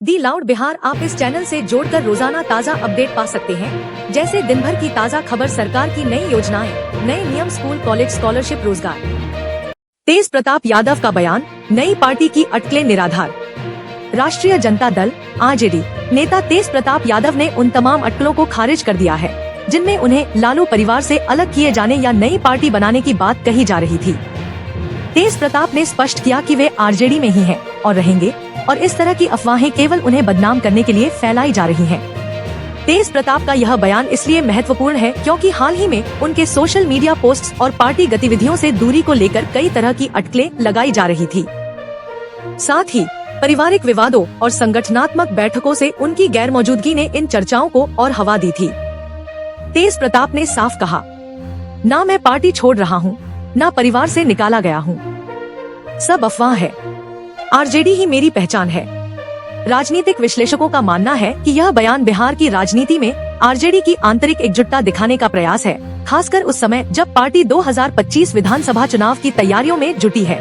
दी loud Bihar आप इस channel से जोड़कर रोजाना ताज़ा अपडेट पा सकते हैं। जैसे दिन भर की ताज़ा खबर, सरकार की नई योजनाएं, नए नियम, स्कूल कॉलेज स्कॉलरशिप, रोजगार। तेज प्रताप यादव का बयान, नई पार्टी की अटकलें निराधार। राष्ट्रीय जनता दल आरजेडी नेता तेज प्रताप यादव ने उन तमाम अटकलों को खारिज कर दिया है जिनमें उन्हें लालू परिवार से अलग किए जाने या नई पार्टी बनाने की बात कही जा रही थी। तेज प्रताप ने स्पष्ट किया कि वे आरजेडी में ही हैं और रहेंगे और इस तरह की अफवाहें केवल उन्हें बदनाम करने के लिए फैलाई जा रही हैं। तेज प्रताप का यह बयान इसलिए महत्वपूर्ण है क्योंकि हाल ही में उनके सोशल मीडिया पोस्ट्स और पार्टी गतिविधियों से दूरी को लेकर कई तरह की अटकलें लगाई जा रही थी। साथ ही पारिवारिक विवादों और संगठनात्मक बैठकों से उनकी गैरमौजूदगी ने इन चर्चाओं को और हवा दी थी। तेज प्रताप ने साफ कहा, ना मैं पार्टी छोड़ रहा हूँ, ना परिवार से निकाला गया हूँ, सब अफवाह है। आरजेडी ही मेरी पहचान है। राजनीतिक विश्लेषकों का मानना है कि यह बयान बिहार की राजनीति में आरजेडी की आंतरिक एकजुटता दिखाने का प्रयास है, खासकर उस समय जब पार्टी 2025 विधानसभा चुनाव की तैयारियों में जुटी है।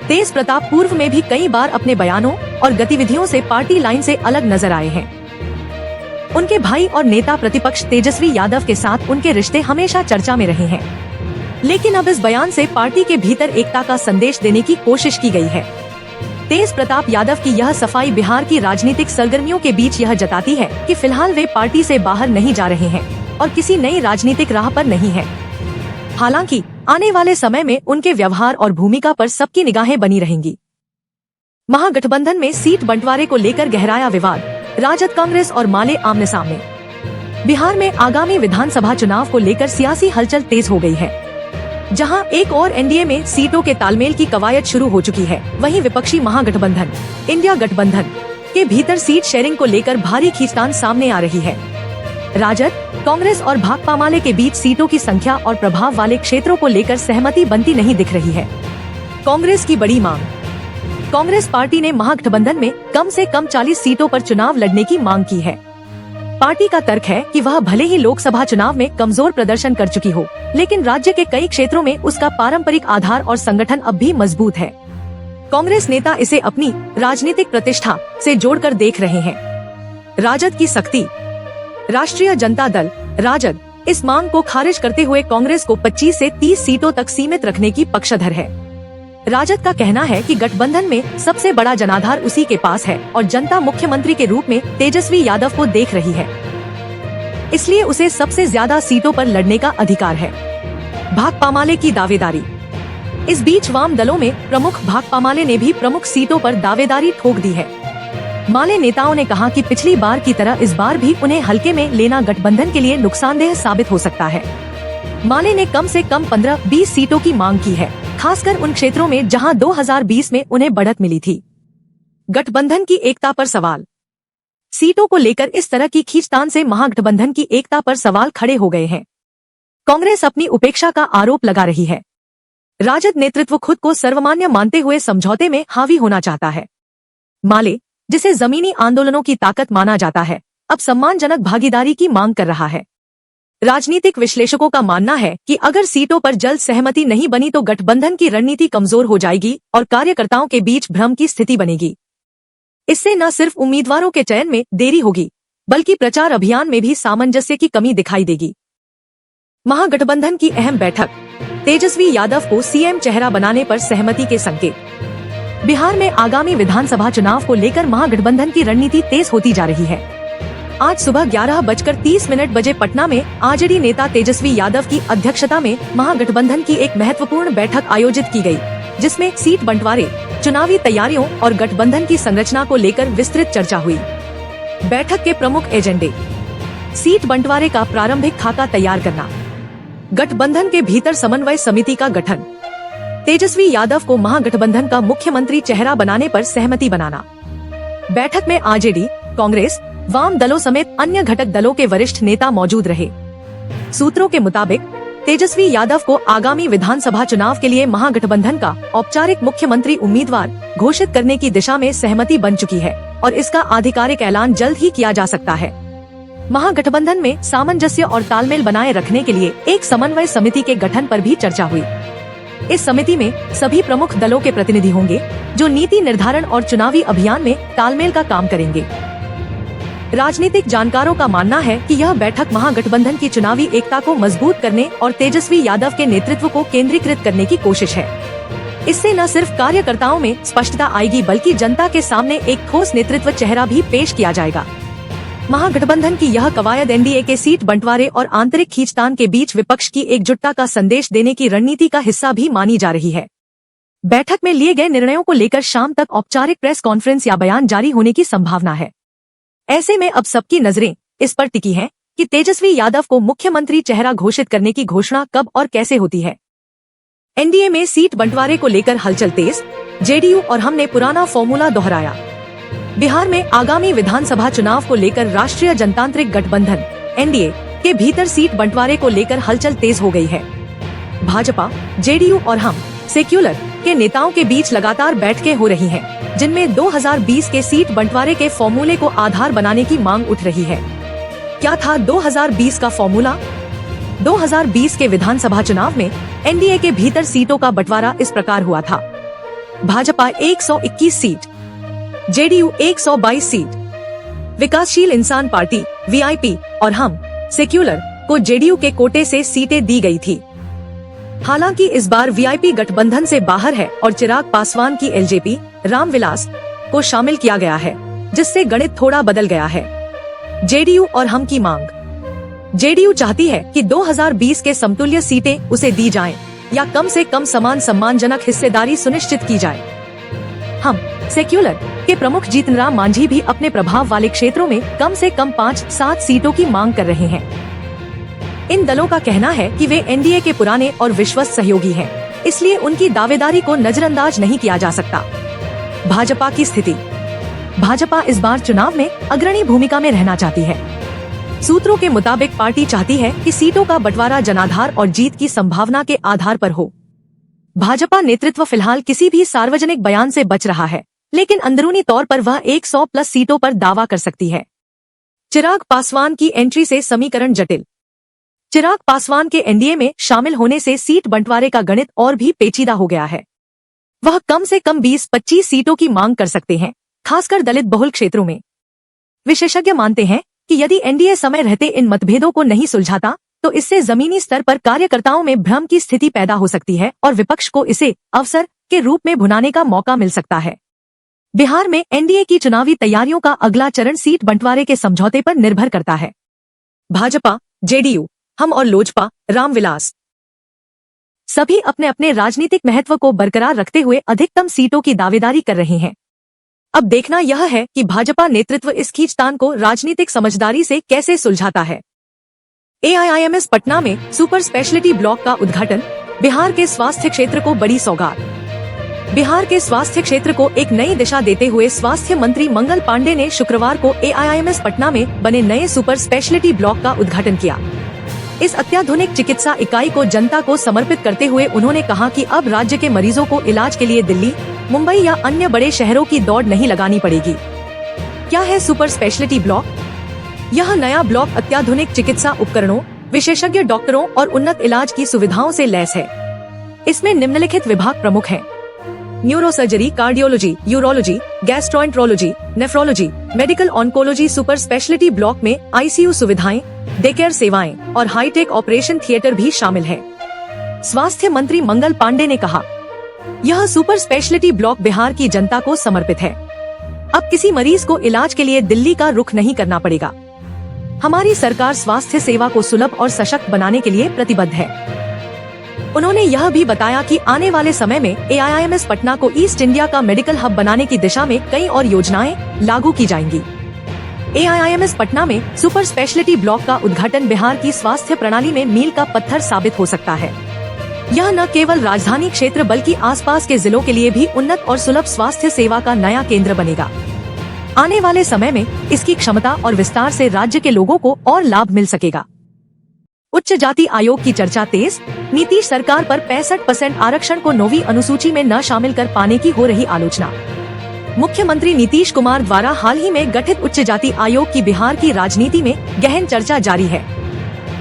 तेज प्रताप पूर्व में भी कई बार अपने बयानों और गतिविधियों से पार्टी लाइन से अलग नजर आए हैं। उनके भाई और नेता प्रतिपक्ष तेजस्वी यादव के साथ उनके रिश्ते हमेशा चर्चा में रहे हैं, लेकिन अब इस बयान से पार्टी के भीतर एकता का संदेश देने की कोशिश की गई है। तेज प्रताप यादव की यह सफाई बिहार की राजनीतिक सरगर्मियों के बीच यह जताती है कि फिलहाल वे पार्टी से बाहर नहीं जा रहे हैं और किसी नई राजनीतिक राह पर नहीं हैं। हालांकि आने वाले समय में उनके व्यवहार और भूमिका पर सबकी निगाहें बनी रहेंगी। महागठबंधन में सीट बंटवारे को लेकर गहराया विवाद, राजद कांग्रेस और माले आमने सामने। बिहार में आगामी विधानसभा चुनाव को लेकर सियासी हलचल तेज हो गई है। जहां एक और एनडीए में सीटों के तालमेल की कवायद शुरू हो चुकी है, वहीं विपक्षी महागठबंधन इंडिया गठबंधन के भीतर सीट शेयरिंग को लेकर भारी खींचतान सामने आ रही है। राजद, कांग्रेस और भाकपा माले के बीच सीटों की संख्या और प्रभाव वाले क्षेत्रों को लेकर सहमति बनती नहीं दिख रही है। कांग्रेस की बड़ी मांग। कांग्रेस पार्टी ने महागठबंधन में कम से कम 40 सीटों पर चुनाव लड़ने की मांग की है। पार्टी का तर्क है कि वह भले ही लोकसभा चुनाव में कमजोर प्रदर्शन कर चुकी हो, लेकिन राज्य के कई क्षेत्रों में उसका पारंपरिक आधार और संगठन अब भी मजबूत है। कांग्रेस नेता इसे अपनी राजनीतिक प्रतिष्ठा से जोड़कर देख रहे हैं। राजद की सख्ती। राष्ट्रीय जनता दल राजद इस मांग को खारिज करते हुए कांग्रेस को 25 से 30 सीटों तक सीमित रखने की पक्षधर है। राजद का कहना है कि गठबंधन में सबसे बड़ा जनाधार उसी के पास है और जनता मुख्यमंत्री के रूप में तेजस्वी यादव को देख रही है, इसलिए उसे सबसे ज्यादा सीटों पर लड़ने का अधिकार है। भाकपा माले की दावेदारी। इस बीच वाम दलों में प्रमुख भाकपा माले ने भी प्रमुख सीटों पर दावेदारी ठोक दी है। माले नेताओं ने कहा कि पिछली बार की तरह इस बार भी उन्हें हल्के में लेना गठबंधन के लिए नुकसानदेह साबित हो सकता है। माले ने कम से कम 15-20 सीटों की मांग की है, खासकर उन क्षेत्रों में जहां 2020 में उन्हें बढ़त मिली थी। गठबंधन की एकता पर सवाल। सीटों को लेकर इस तरह की खींचतान से महागठबंधन की एकता पर सवाल खड़े हो गए हैं। कांग्रेस अपनी उपेक्षा का आरोप लगा रही है। राजद नेतृत्व खुद को सर्वमान्य मानते हुए समझौते में हावी होना चाहता है। माले, जिसे जमीनी आंदोलनों की ताकत माना जाता है, अब सम्मानजनक भागीदारी की मांग कर रहा है। राजनीतिक विश्लेषकों का मानना है कि अगर सीटों पर जल्द सहमति नहीं बनी तो गठबंधन की रणनीति कमजोर हो जाएगी और कार्यकर्ताओं के बीच भ्रम की स्थिति बनेगी। इससे न सिर्फ उम्मीदवारों के चयन में देरी होगी, बल्कि प्रचार अभियान में भी सामंजस्य की कमी दिखाई देगी। महागठबंधन की अहम बैठक। तेजस्वी यादव को सीएम चेहरा बनाने पर सहमति के संकेत। बिहार में आगामी विधानसभा चुनाव को लेकर महागठबंधन की रणनीति तेज होती जा रही है। आज सुबह 11:30 बजे पटना में आरजेडी नेता तेजस्वी यादव की अध्यक्षता में महागठबंधन की एक महत्वपूर्ण बैठक आयोजित की गई, जिसमें सीट बंटवारे, चुनावी तैयारियों और गठबंधन की संरचना को लेकर विस्तृत चर्चा हुई। बैठक के प्रमुख एजेंडे। सीट बंटवारे का प्रारंभिक खाका तैयार करना। गठबंधन के भीतर समन्वय समिति का गठन। तेजस्वी यादव को महागठबंधन का मुख्यमंत्री चेहरा बनाने पर सहमति बनाना। बैठक में आरजेडी, कांग्रेस, वाम दलों समेत अन्य घटक दलों के वरिष्ठ नेता मौजूद रहे। सूत्रों के मुताबिक तेजस्वी यादव को आगामी विधानसभा चुनाव के लिए महागठबंधन का औपचारिक मुख्यमंत्री उम्मीदवार घोषित करने की दिशा में सहमति बन चुकी है और इसका आधिकारिक ऐलान जल्द ही किया जा सकता है। महागठबंधन में सामंजस्य और तालमेल बनाए रखने के लिए एक समन्वय समिति के गठन पर भी चर्चा हुई। इस समिति में सभी प्रमुख दलों के प्रतिनिधि होंगे, जो नीति निर्धारण और चुनावी अभियान में तालमेल का काम करेंगे। राजनीतिक जानकारों का मानना है कि यह बैठक महागठबंधन की चुनावी एकता को मजबूत करने और तेजस्वी यादव के नेतृत्व को केंद्रीकृत करने की कोशिश है। इससे न सिर्फ कार्यकर्ताओं में स्पष्टता आएगी, बल्कि जनता के सामने एक ठोस नेतृत्व चेहरा भी पेश किया जाएगा। महागठबंधन की यह कवायद एनडीए के सीट बंटवारे और आंतरिक खींचतान के बीच विपक्ष की एकजुटता का संदेश देने की रणनीति का हिस्सा भी मानी जा रही है। बैठक में लिए गए निर्णयों को लेकर शाम तक औपचारिक प्रेस कॉन्फ्रेंस या बयान जारी होने की संभावना है। ऐसे में अब सबकी नजरें इस पर टिकी हैं कि तेजस्वी यादव को मुख्यमंत्री चेहरा घोषित करने की घोषणा कब और कैसे होती है। एनडीए में सीट बंटवारे को लेकर हलचल तेज, जेडीयू और हम ने पुराना फॉर्मूला दोहराया। बिहार में आगामी विधानसभा चुनाव को लेकर राष्ट्रीय जनतांत्रिक गठबंधन एनडीए के भीतर सीट बंटवारे को लेकर हलचल तेज हो गई है। भाजपा, जेडीयू और हम सेक्युलर के नेताओं के बीच लगातार बैठकें हो रही हैं, जिनमें 2020 के सीट बंटवारे के फॉर्मूले को आधार बनाने की मांग उठ रही है। क्या था 2020 का फॉर्मूला? 2020 के विधानसभा चुनाव में एनडीए के भीतर सीटों का बंटवारा इस प्रकार हुआ था। भाजपा 121 सीट, जेडीयू 122 सीट, विकासशील इंसान पार्टी वीआईपी और हम सेक्युलर को जेडीयू के कोटे से सीटें दी गई थी। हालांकि इस बार वीआईपी गठबंधन से बाहर है और चिराग पासवान की एलजेपी रामविलास को शामिल किया गया है, जिससे गणित थोड़ा बदल गया है। जेडीयू और हम की मांग, जेडीयू चाहती है कि 2020 के समतुल्य सीटें उसे दी जाएं या कम से कम समान सम्मानजनक हिस्सेदारी सुनिश्चित की जाए। हम सेक्युलर के प्रमुख जीतन राम मांझी भी अपने प्रभाव वाले क्षेत्रों में कम से कम 5-7 सीटों की मांग कर रहे हैं। इन दलों का कहना है कि वे एनडीए के पुराने और विश्वस्त सहयोगी हैं, इसलिए उनकी दावेदारी को नजरअंदाज नहीं किया जा सकता। भाजपा की स्थिति, भाजपा इस बार चुनाव में अग्रणी भूमिका में रहना चाहती है। सूत्रों के मुताबिक पार्टी चाहती है कि सीटों का बंटवारा जनाधार और जीत की संभावना के आधार पर हो। भाजपा नेतृत्व फिलहाल किसी भी सार्वजनिक बयान से बच रहा है, लेकिन अंदरूनी तौर पर वह 100+ सीटों पर दावा कर सकती है। चिराग पासवान की एंट्री से समीकरण जटिल, चिराग पासवान के एनडीए में शामिल होने से सीट बंटवारे का गणित और भी पेचीदा हो गया है। वह कम से कम 20-25 सीटों की मांग कर सकते हैं, खासकर दलित बहुल क्षेत्रों में। विशेषज्ञ मानते हैं कि यदि एनडीए समय रहते इन मतभेदों को नहीं सुलझाता, तो इससे जमीनी स्तर पर कार्यकर्ताओं में भ्रम की स्थिति पैदा हो सकती है और विपक्ष को इसे अवसर के रूप में भुनाने का मौका मिल सकता है। बिहार में एनडीए की चुनावी तैयारियों का अगला चरण सीट बंटवारे के समझौते पर निर्भर करता है। भाजपा, जेडीयू, हम और लोजपा, रामविलास सभी अपने अपने राजनीतिक महत्व को बरकरार रखते हुए अधिकतम सीटों की दावेदारी कर रहे हैं। अब देखना यह है कि भाजपा नेतृत्व इस खींचतान को राजनीतिक समझदारी से कैसे सुलझाता है। एआईआईएमएस पटना में सुपर स्पेशलिटी ब्लॉक का उद्घाटन, बिहार के स्वास्थ्य क्षेत्र को बड़ी सौगात। बिहार के स्वास्थ्य क्षेत्र को एक नई दिशा देते हुए स्वास्थ्य मंत्री मंगल पांडे ने शुक्रवार को एआईआईएमएस पटना में बने नए सुपर स्पेशलिटी ब्लॉक का उद्घाटन किया। इस अत्याधुनिक चिकित्सा इकाई को जनता को समर्पित करते हुए उन्होंने कहा कि अब राज्य के मरीजों को इलाज के लिए दिल्ली, मुंबई या अन्य बड़े शहरों की दौड़ नहीं लगानी पड़ेगी। क्या है सुपर स्पेशलिटी ब्लॉक? यह नया ब्लॉक अत्याधुनिक चिकित्सा उपकरणों, विशेषज्ञ डॉक्टरों और उन्नत इलाज की सुविधाओं से लैस है। इसमें निम्नलिखित विभाग प्रमुख हैं: neurosurgery, cardiology, urology, gastroenterology, nephrology, medical oncology. Super speciality block में आईसीयू सुविधाएं, डे केयर सेवाएं और हाईटेक ऑपरेशन थिएटर भी शामिल है। स्वास्थ्य मंत्री मंगल पांडे ने कहा, यह सुपर स्पेशलिटी ब्लॉक बिहार की जनता को समर्पित है। अब किसी मरीज को इलाज के लिए दिल्ली का रुख नहीं करना पड़ेगा। हमारी सरकार स्वास्थ्य सेवा को सुलभ और सशक्त बनाने के लिए प्रतिबद्ध है। उन्होंने यह भी बताया कि आने वाले समय में एआईआईएमएस पटना को ईस्ट इंडिया का मेडिकल हब बनाने की दिशा में कई और योजनाएं लागू की जाएंगी। एआईआईएमएस पटना में सुपर स्पेशलिटी ब्लॉक का उद्घाटन बिहार की स्वास्थ्य प्रणाली में मील का पत्थर साबित हो सकता है। यह न केवल राजधानी क्षेत्र बल्कि आसपास के जिलों के लिए भी उन्नत और सुलभ स्वास्थ्य सेवा का नया केंद्र बनेगा। आने वाले समय में इसकी क्षमता और विस्तार से राज्य के लोगों को और लाभ मिल सकेगा। उच्च जाति आयोग की चर्चा तेज, नीतीश सरकार पर 65% आरक्षण को 9वीं अनुसूची में न शामिल कर पाने की हो रही आलोचना। मुख्यमंत्री नीतीश कुमार द्वारा हाल ही में गठित उच्च जाति आयोग की बिहार की राजनीति में गहन चर्चा जारी है।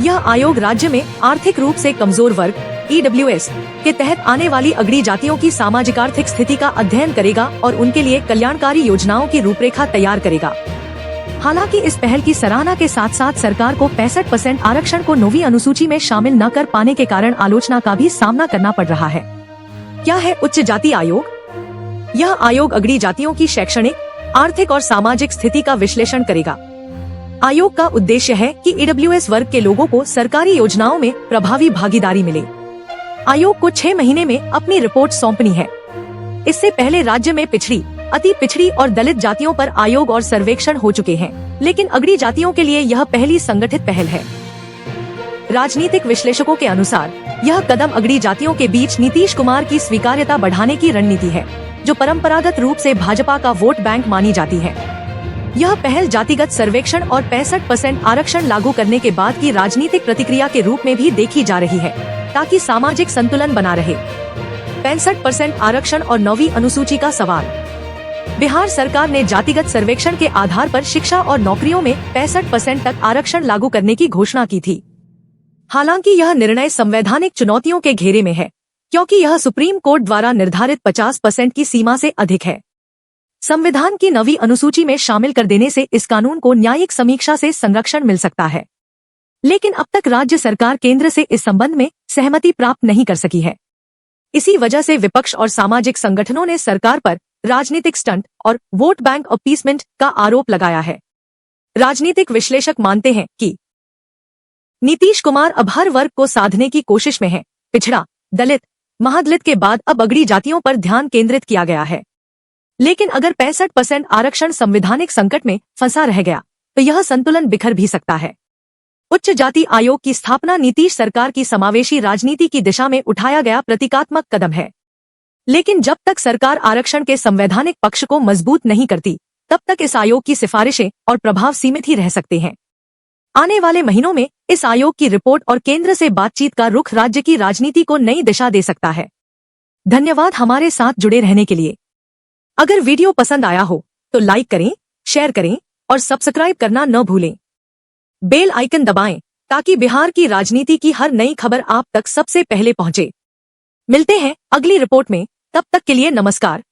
यह आयोग राज्य में आर्थिक रूप से कमजोर वर्ग, EWS के तहत आने वाली अगड़ी जातियों की सामाजिक आर्थिक स्थिति का अध्ययन करेगा और उनके लिए कल्याणकारी योजनाओं की रूपरेखा तैयार करेगा। हालांकि इस पहल की सराहना के साथ साथ सरकार को 65% आरक्षण को 9वीं अनुसूची में शामिल न कर पाने के कारण आलोचना का भी सामना करना पड़ रहा है। क्या है उच्च जाति आयोग? यह आयोग अगड़ी जातियों की शैक्षणिक, आर्थिक और सामाजिक स्थिति का विश्लेषण करेगा। आयोग का उद्देश्य है कि EWS वर्ग के लोगों को सरकारी योजनाओं में प्रभावी भागीदारी मिले। आयोग को 6 महीने में अपनी रिपोर्ट सौंपनी है। इससे पहले राज्य में पिछड़ी, अति पिछड़ी और दलित जातियों पर आयोग और सर्वेक्षण हो चुके हैं, लेकिन अगड़ी जातियों के लिए यह पहली संगठित पहल है। राजनीतिक विश्लेषकों के अनुसार यह कदम अगड़ी जातियों के बीच नीतीश कुमार की स्वीकार्यता बढ़ाने की रणनीति है, जो परंपरागत रूप से भाजपा का वोट बैंक मानी जाती है। यह पहल जातिगत सर्वेक्षण और 65% आरक्षण लागू करने के बाद की राजनीतिक प्रतिक्रिया के रूप में भी देखी जा रही है, ताकि सामाजिक संतुलन बना रहे। 65% आरक्षण और 9वीं अनुसूची का सवाल। बिहार सरकार ने जातिगत सर्वेक्षण के आधार पर शिक्षा और नौकरियों में 65% तक आरक्षण लागू करने की घोषणा की थी। हालांकि यह निर्णय संवैधानिक चुनौतियों के घेरे में है, क्योंकि यह सुप्रीम कोर्ट द्वारा निर्धारित 50% की सीमा से अधिक है। संविधान की 9वीं अनुसूची में शामिल कर देने से इस कानून को न्यायिक समीक्षा से संरक्षण मिल सकता है, लेकिन अब तक राज्य सरकार केंद्र से इस संबंध में सहमति प्राप्त नहीं कर सकी है। इसी वजह से विपक्ष और सामाजिक संगठनों ने सरकार पर राजनीतिक स्टंट और वोट बैंक अपीसमेंट का आरोप लगाया है। राजनीतिक विश्लेषक मानते हैं कि नीतीश कुमार अब हर वर्ग को साधने की कोशिश में है। पिछड़ा, दलित, महादलित के बाद अब अगड़ी जातियों पर ध्यान केंद्रित किया गया है। लेकिन अगर 65% आरक्षण संवैधानिक संकट में फंसा रह गया तो यह संतुलन बिखर भी सकता है। उच्च जाति आयोग की स्थापना नीतीश सरकार की समावेशी राजनीति की दिशा में उठाया गया प्रतीकात्मक कदम है, लेकिन जब तक सरकार आरक्षण के संवैधानिक पक्ष को मजबूत नहीं करती, तब तक इस आयोग की सिफारिशें और प्रभाव सीमित ही रह सकते हैं। आने वाले महीनों में इस आयोग की रिपोर्ट और केंद्र से बातचीत का रुख राज्य की राजनीति को नई दिशा दे सकता है। धन्यवाद हमारे साथ जुड़े रहने के लिए। अगर वीडियो पसंद आया हो तो लाइक करें, शेयर करें और सब्सक्राइब करना न भूलें। बेल आइकन दबाएं ताकि बिहार की राजनीति की हर नई खबर आप तक सबसे पहले पहुंचे। मिलते हैं अगली रिपोर्ट में, तब तक के लिए नमस्कार।